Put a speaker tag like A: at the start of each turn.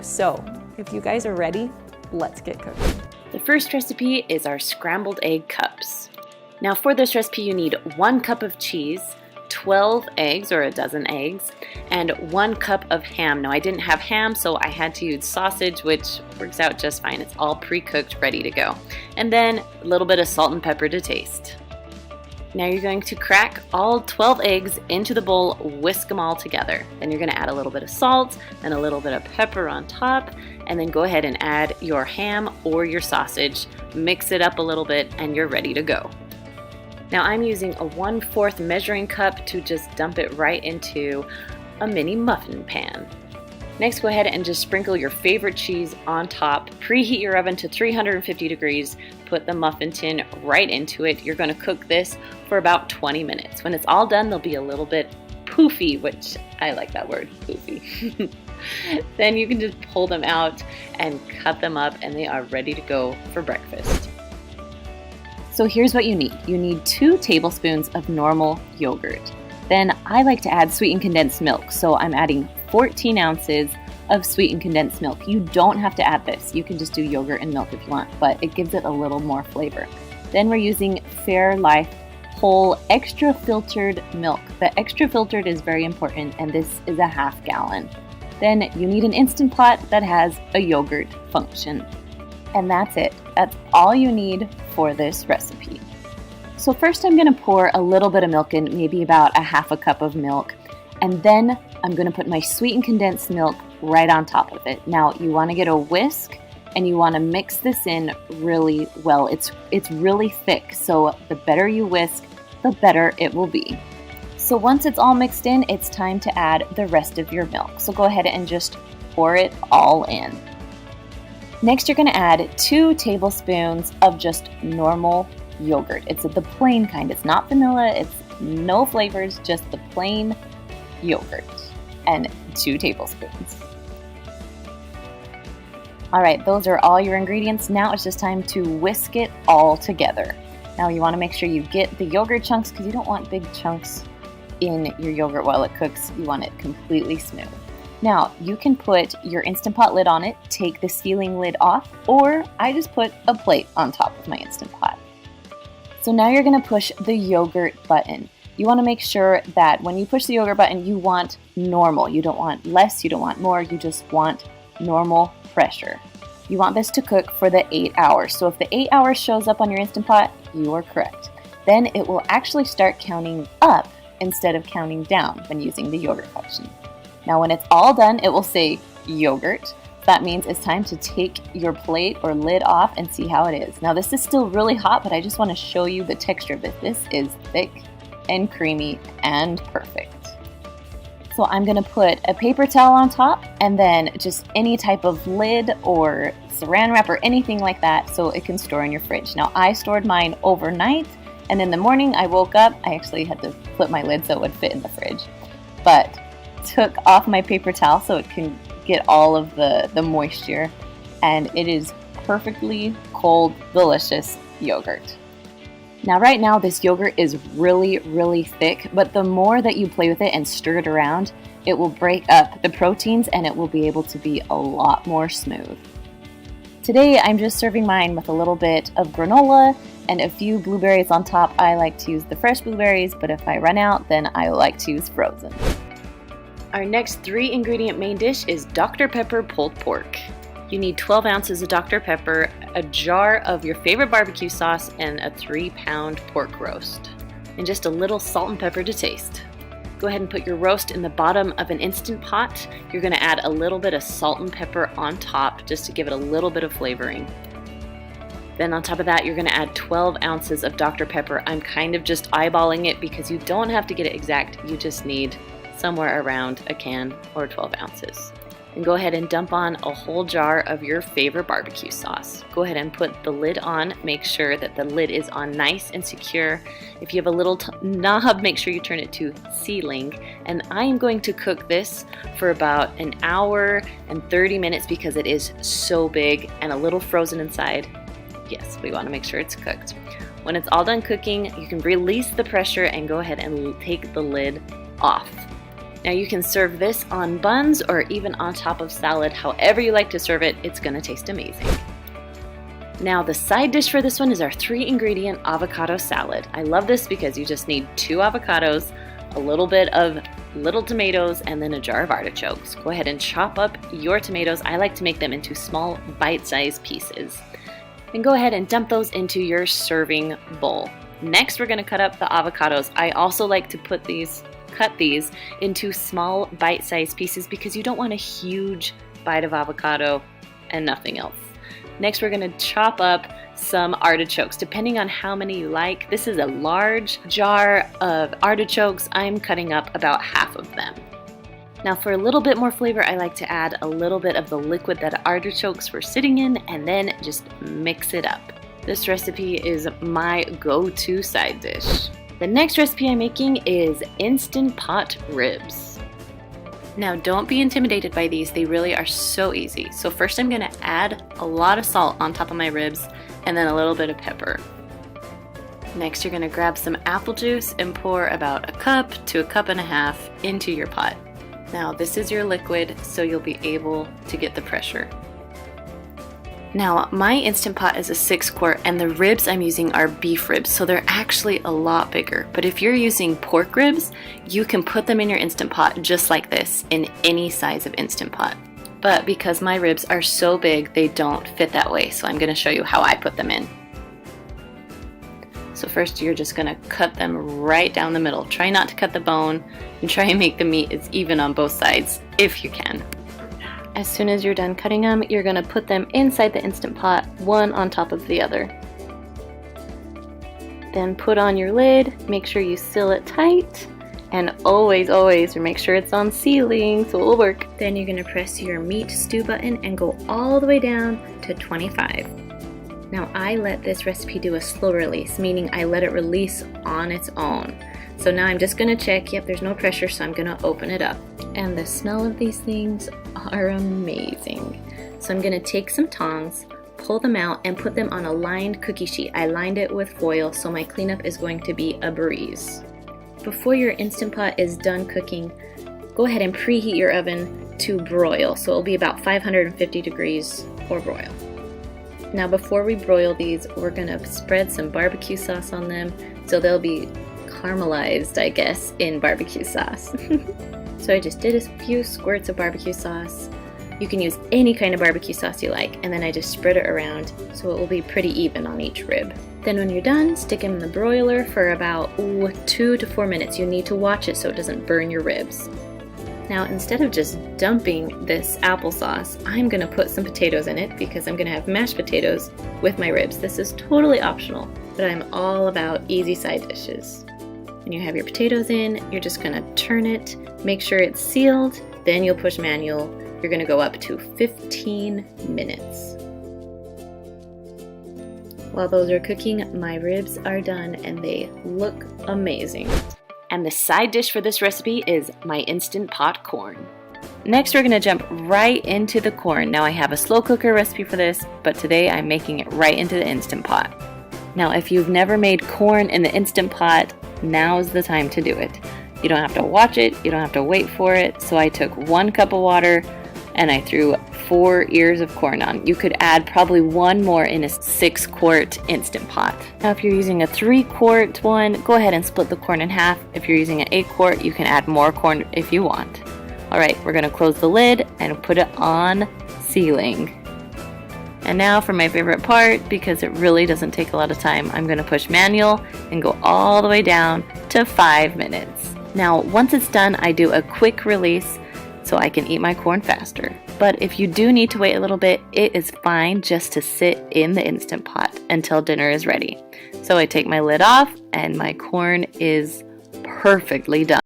A: So if you guys are ready, let's get cooking.
B: The first recipe is our scrambled egg cups. Now for this recipe you need 1 cup of cheese, 12 eggs or a dozen eggs, and 1 cup of ham. Now I didn't have ham, so I had to use sausage, which works out just fine. It's all pre-cooked, ready to go. And then a little bit of salt and pepper to taste. Now you're going to crack all 12 eggs into the bowl, whisk them all together. Then you're going to add a little bit of salt and a little bit of pepper on top, and then go ahead and add your ham or your sausage, mix it up a little bit, and you're ready to go. Now I'm using a 1/4 measuring cup to just dump it right into a mini muffin pan. Next, go ahead and just sprinkle your favorite cheese on top. Preheat your oven to 350 degrees. Put the muffin tin right into it. You're going to cook this for about 20 minutes. When it's all done, they'll be a little bit poofy, which I like that word, poofy. Then you can just pull them out and cut them up, and they are ready to go for breakfast. So here's what you need. You need 2 tablespoons of normal yogurt. Then I like to add sweetened condensed milk, so I'm adding 14 ounces of sweetened condensed milk. You don't have to add this. You can just do yogurt and milk if you want, but it gives it a little more flavor. Then we're using Fairlife whole extra filtered milk. The extra filtered is very important, and this is a 1/2 gallon. Then you need an Instant Pot that has a yogurt function. And that's it. That's all you need for this recipe. So first I'm going to pour a little bit of milk in, maybe about a 1/2 cup of milk, and then I'm going to put my sweetened condensed milk right on top of it. Now you want to get a whisk and you want to mix this in really well. It's really thick, so the better you whisk, the better it will be. So once it's all mixed in, it's time to add the rest of your milk. So go ahead and just pour it all in. Next, you're going to add 2 tablespoons of just normal yogurt. It's the plain kind. It's not vanilla. It's no flavors, just the plain yogurt. And 2 tablespoons. All right, those are all your ingredients. Now it's just time to whisk it all together. Now you want to make sure you get the yogurt chunks because you don't want big chunks in your yogurt while it cooks. You want it completely smooth. Now, you can put your Instant Pot lid on it, take the sealing lid off, or I just put a plate on top of my Instant Pot. So now you're going to push the yogurt button. You want to make sure that when you push the yogurt button, you want normal. You don't want less, you don't want more, you just want normal pressure. You want this to cook for the 8 hours. So if the 8 hours shows up on your Instant Pot, you are correct. Then it will actually start counting up instead of counting down when using the yogurt function. Now when it's all done, it will say yogurt. That means it's time to take your plate or lid off and see how it is. Now this is still really hot, but I just want to show you the texture of it. This is thick and creamy and perfect. So I'm going to put a paper towel on top and then just any type of lid or saran wrap or anything like that so it can store in your fridge. Now I stored mine overnight, and in the morning I woke up, I actually had to flip my lid so it would fit in the fridge, but took off my paper towel so it can get all of the moisture, and it is perfectly cold, delicious yogurt. Now right now this yogurt is really, really thick, but the more that you play with it and stir it around, it will break up the proteins and it will be able to be a lot more smooth. Today I'm just serving mine with a little bit of granola and a few blueberries on top. I like to use the fresh blueberries, but if I run out, then I like to use frozen. Our next 3 ingredient main dish is Dr. Pepper pulled pork. You need 12 ounces of Dr. Pepper, a jar of your favorite barbecue sauce, and a 3-pound pork roast. And just a little salt and pepper to taste. Go ahead and put your roast in the bottom of an Instant Pot. You're going to add a little bit of salt and pepper on top just to give it a little bit of flavoring. Then on top of that, you're going to add 12 ounces of Dr. Pepper. I'm kind of just eyeballing it because you don't have to get it exact. You just need somewhere around a can or 12 ounces. And go ahead and dump on a whole jar of your favorite barbecue sauce. Go ahead and put the lid on. Make sure that the lid is on nice and secure. If you have a little knob, make sure you turn it to sealing. And I am going to cook this for about an hour and 30 minutes because it is so big and a little frozen inside. Yes, we want to make sure it's cooked. When it's all done cooking, you can release the pressure and go ahead and take the lid off. Now you can serve this on buns or even on top of salad. However you like to serve it, it's gonna taste amazing. Now the side dish for this one is our 3-ingredient avocado salad. I love this because you just need 2 avocados, a little bit of little tomatoes, and then a jar of artichokes. Go ahead and chop up your tomatoes. I like to make them into small bite-sized pieces. And go ahead and dump those into your serving bowl. Next, we're gonna cut up the avocados. I also like to cut these into small bite-sized pieces because you don't want a huge bite of avocado and nothing else. Next, we're gonna chop up some artichokes, depending on how many you like. This is a large jar of artichokes. I'm cutting up about half of them. Now for a little bit more flavor, I like to add a little bit of the liquid that artichokes were sitting in and then just mix it up. This recipe is my go-to side dish. The next recipe I'm making is Instant Pot ribs. Now don't be intimidated by these, they really are so easy. So first I'm gonna add a lot of salt on top of my ribs and then a little bit of pepper. Next you're gonna grab some apple juice and pour about 1 cup to 1.5 cups into your pot. Now this is your liquid, so you'll be able to get the pressure. Now my Instant Pot is a 6-quart and the ribs I'm using are beef ribs, so they're actually a lot bigger. But if you're using pork ribs, you can put them in your Instant Pot just like this in any size of Instant Pot. But because my ribs are so big, they don't fit that way, so I'm going to show you how I put them in. So first you're just going to cut them right down the middle. Try not to cut the bone and try and make the meat as even on both sides if you can. As soon as you're done cutting them, you're going to put them inside the Instant Pot, one on top of the other. Then put on your lid, make sure you seal it tight, and always make sure it's on sealing so it'll work. Then you're going to press your meat stew button and go all the way down to 25. Now I let this recipe do a slow release, meaning I let it release on its own. So now I'm just going to check, yep, there's no pressure, so I'm going to open it up. And the smell of these things are amazing. So I'm going to take some tongs, pull them out, and put them on a lined cookie sheet. I lined it with foil, so my cleanup is going to be a breeze. Before your Instant Pot is done cooking, go ahead and preheat your oven to broil. So it'll be about 550 degrees or broil. Now before we broil these, we're gonna spread some barbecue sauce on them so they'll be caramelized, I guess, in barbecue sauce. So I just did a few squirts of barbecue sauce. You can use any kind of barbecue sauce you like, and then I just spread it around so it will be pretty even on each rib. Then when you're done, stick them in the broiler for about 2 to 4 minutes. You need to watch it so it doesn't burn your ribs. Now instead of just dumping this applesauce, I'm going to put some potatoes in it because I'm going to have mashed potatoes with my ribs. This is totally optional, but I'm all about easy side dishes. When you have your potatoes in, you're just going to turn it, make sure it's sealed, then you'll push manual. You're going to go up to 15 minutes. While those are cooking, my ribs are done and they look amazing. And the side dish for this recipe is my Instant Pot corn. Next we're going to jump right into the corn. Now I have a slow cooker recipe for this, but today I'm making it right into the Instant Pot. Now if you've never made corn in the Instant Pot, now's the time to do it. You don't have to watch it, you don't have to wait for it. So I took 1 cup of water and I threw 4 ears of corn on. You could add probably 1 more in a 6-quart Instant Pot. Now if you're using a 3-quart one, go ahead and split the corn in half. If you're using an 8-quart, you can add more corn if you want. Alright, we're going to close the lid and put it on sealing. And now for my favorite part, because it really doesn't take a lot of time, I'm going to push manual and go all the way down to 5 minutes. Now once it's done, I do a quick release so I can eat my corn faster. But if you do need to wait a little bit, it is fine just to sit in the Instant Pot until dinner is ready. So I take my lid off and my corn is perfectly done.